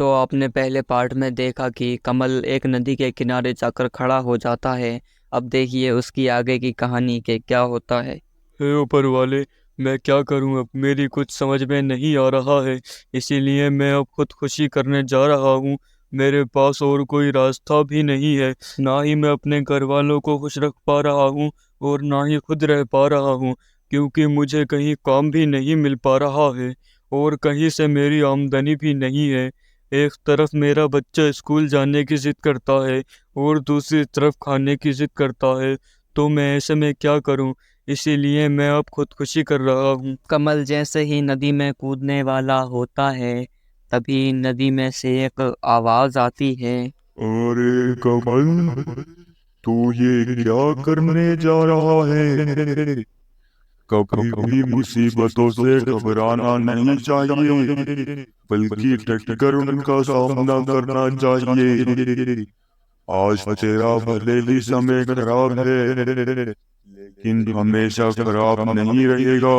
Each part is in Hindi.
तो आपने पहले पार्ट में देखा कि कमल एक नदी के किनारे जाकर खड़ा हो जाता है। अब देखिए उसकी आगे की कहानी के क्या होता है। हे ऊपर वाले, मैं क्या करूं, अब मेरी कुछ समझ में नहीं आ रहा है। इसीलिए मैं अब खुदकुशी करने जा रहा हूं। मेरे पास और कोई रास्ता भी नहीं है। ना ही मैं अपने घर वालों को खुश रख पा रहा हूं और ना ही खुद रह पा रहा हूं, क्योंकि मुझे कहीं काम भी नहीं मिल पा रहा है और कहीं से मेरी आमदनी भी नहीं है। एक तरफ मेरा बच्चा स्कूल जाने की जिद करता है और दूसरी तरफ खाने की जिद करता है, तो मैं ऐसे में क्या करूं। इसीलिए मैं अब खुदकुशी कर रहा हूं। कमल जैसे ही नदी में कूदने वाला होता है, तभी नदी में से एक आवाज आती है। अरे कमल, तू ये क्या करने जा रहा है? कभी भी मुसीबतों से घबराना नहीं चाहिए, बल्कि डटकर उनका सामना करना चाहिए। आज तेरा भले ही समय खराब है, लेकिन हमेशा खराब नहीं रहेगा।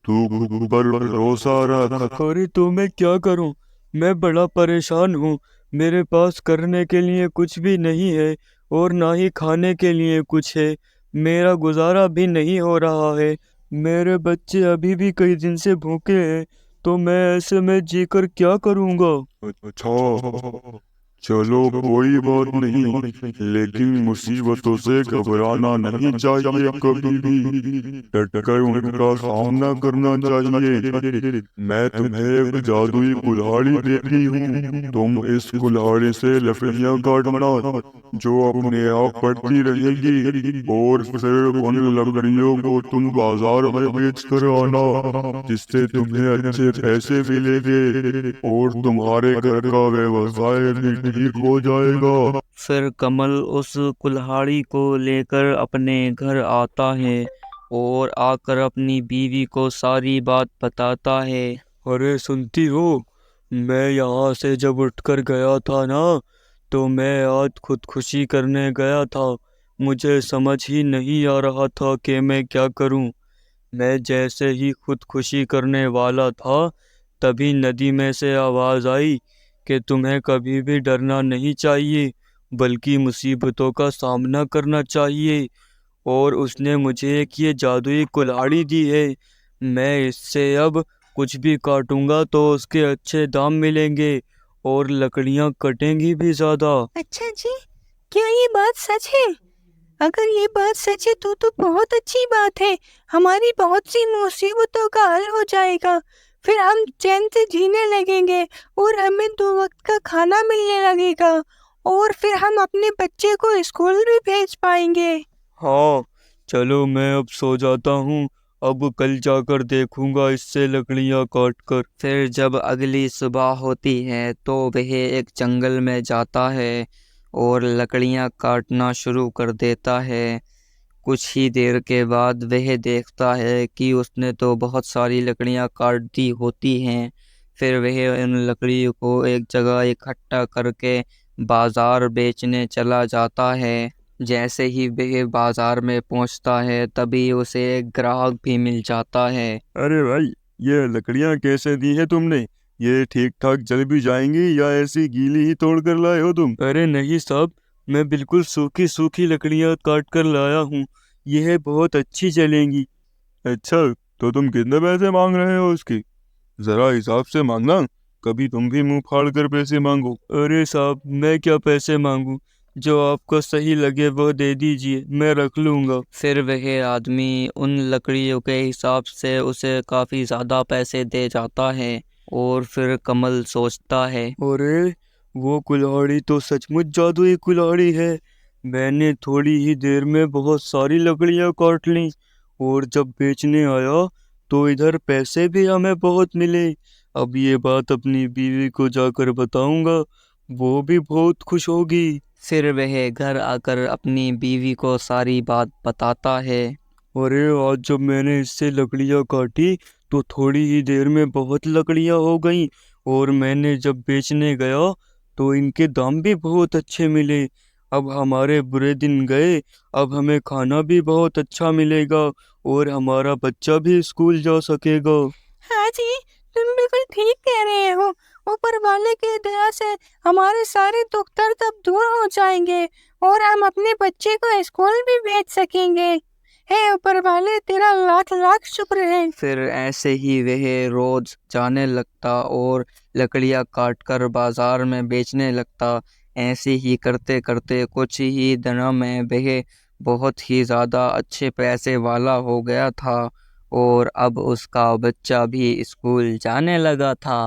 तू खुद पर भरोसा रख। अरे तो मैं क्या करूं? मैं बड़ा परेशान हूँ। मेरे पास करने के लिए कुछ भी नहीं है और ना ही खाने के लिए कुछ है। मेरा गुजारा भी नहीं हो रहा है। मेरे बच्चे अभी भी कई दिन से भूखे हैं, तो मैं ऐसे में जीकर क्या करूँगा? अच्छा, चलो कोई बात नहीं, लेकिन मुसीबतों से घबराना नहीं चाहिए कभी भी। डटकर उनका सामना करना चाहिए। मैं तुम्हें एक जादुई कुल्हाड़ी देती हूँ। तुम इस कुल्हाड़ी से लकड़ियाँ काटना, जो अपने आप बढ़ती रहेगी, और फिर उन लकड़ियों को तुम बाजार में बेच कर आना, जिससे तुम्हें अच्छे पैसे मिलेंगे और तुम्हारे घर का व्यवसाय भी ठीक हो जाएगा। फिर कमल उस कुल्हाड़ी को लेकर अपने घर आता है और आकर अपनी बीवी को सारी बात बताता है। अरे सुनती हो, मैं यहाँ से जब उठकर गया था ना, तो मैं आज खुदकुशी करने गया था। मुझे समझ ही नहीं आ रहा था कि मैं क्या करूं। मैं जैसे ही खुदकुशी करने वाला था, तभी नदी में से आवाज आई कि तुम्हें कभी भी डरना नहीं चाहिए, बल्कि मुसीबतों का सामना करना चाहिए। और उसने मुझे एक ये जादुई कुल्हाड़ी दी है। मैं इससे अब कुछ भी काटूंगा तो उसके अच्छे दाम मिलेंगे और लकड़ियां कटेंगी भी ज्यादा। अच्छा जी, क्या ये बात सच है? अगर ये बात सच है तो बहुत अच्छी बात है। हमारी बहुत सी मुसीबतों का हल हो जाएगा। फिर हम चैन से जीने लगेंगे और हमें 2 वक्त का खाना मिलने लगेगा, और फिर हम अपने बच्चे को स्कूल भी भेज पाएंगे। हाँ, चलो मैं अब सो जाता हूँ। अब कल जाकर देखूंगा इससे लकड़ियाँ काट कर। फिर जब अगली सुबह होती है तो वह एक जंगल में जाता है और लकड़ियाँ काटना शुरू कर देता है। कुछ ही देर के बाद वह देखता है कि उसने तो बहुत सारी लकड़ियाँ काट दी होती हैं। फिर वह उन लकड़ियों को एक जगह इकट्ठा करके बाजार बेचने चला जाता है। जैसे ही वह बाजार में पहुंचता है, तभी उसे एक ग्राहक भी मिल जाता है। अरे भाई, ये लकड़ियाँ कैसे दी है तुमने? ये ठीक ठाक जल भी जाएंगी या ऐसी गीली ही तोड़ कर लाए हो तुम? अरे नहीं साहब, मैं बिल्कुल सूखी सूखी लकड़ियाँ काट कर लाया हूँ। यह बहुत अच्छी जलेंगी। अच्छा, तो तुम कितने पैसे मांग रहे हो उसकी? जरा हिसाब से मांगना, कभी तुम भी मुंह फाड़ कर पैसे मांगो। अरे साहब, मैं क्या पैसे मांगू? जो आपको सही लगे वो दे दीजिए, मैं रख लूंगा। फिर वह आदमी उन लकड़ियों के हिसाब से उसे काफी ज्यादा पैसे दे जाता है। और फिर कमल सोचता है, अरे वो कुल्हाड़ी तो सचमुच जादुई कुल्हाड़ी है। मैंने थोड़ी ही देर में बहुत सारी लकड़ियां काट ली और जब बेचने आया तो इधर पैसे भी हमें बहुत मिले। अब ये बात अपनी बीवी को जाकर बताऊंगा, वो भी बहुत खुश होगी। फिर वह घर आकर अपनी बीवी को सारी बात बताता है। अरे आज जब मैंने इससे लकड़ियाँ काटी तो थोड़ी ही देर में बहुत लकड़ियाँ हो गईं, और मैंने जब बेचने गया तो इनके दाम भी बहुत अच्छे मिले। अब हमारे बुरे दिन गए। अब हमें खाना भी बहुत अच्छा मिलेगा और हमारा बच्चा भी स्कूल जा सकेगा। हाँ जी, तुम बिल्कुल ठीक कह रहे हो। ऊपर वाले की दया से हमारे सारे दुख दर्द अब दूर हो जाएंगे और हम अपने बच्चे को स्कूल भी भेज सकेंगे। हे ऊपर वाले, तेरा लाख लाख शुक्र है। फिर ऐसे ही वह रोज जाने लगता और लकड़ियां काटकर बाजार में बेचने लगता। ऐसे ही करते करते कुछ ही दिनों में वह बहुत ही ज़्यादा अच्छे पैसे वाला हो गया था और अब उसका बच्चा भी स्कूल जाने लगा था।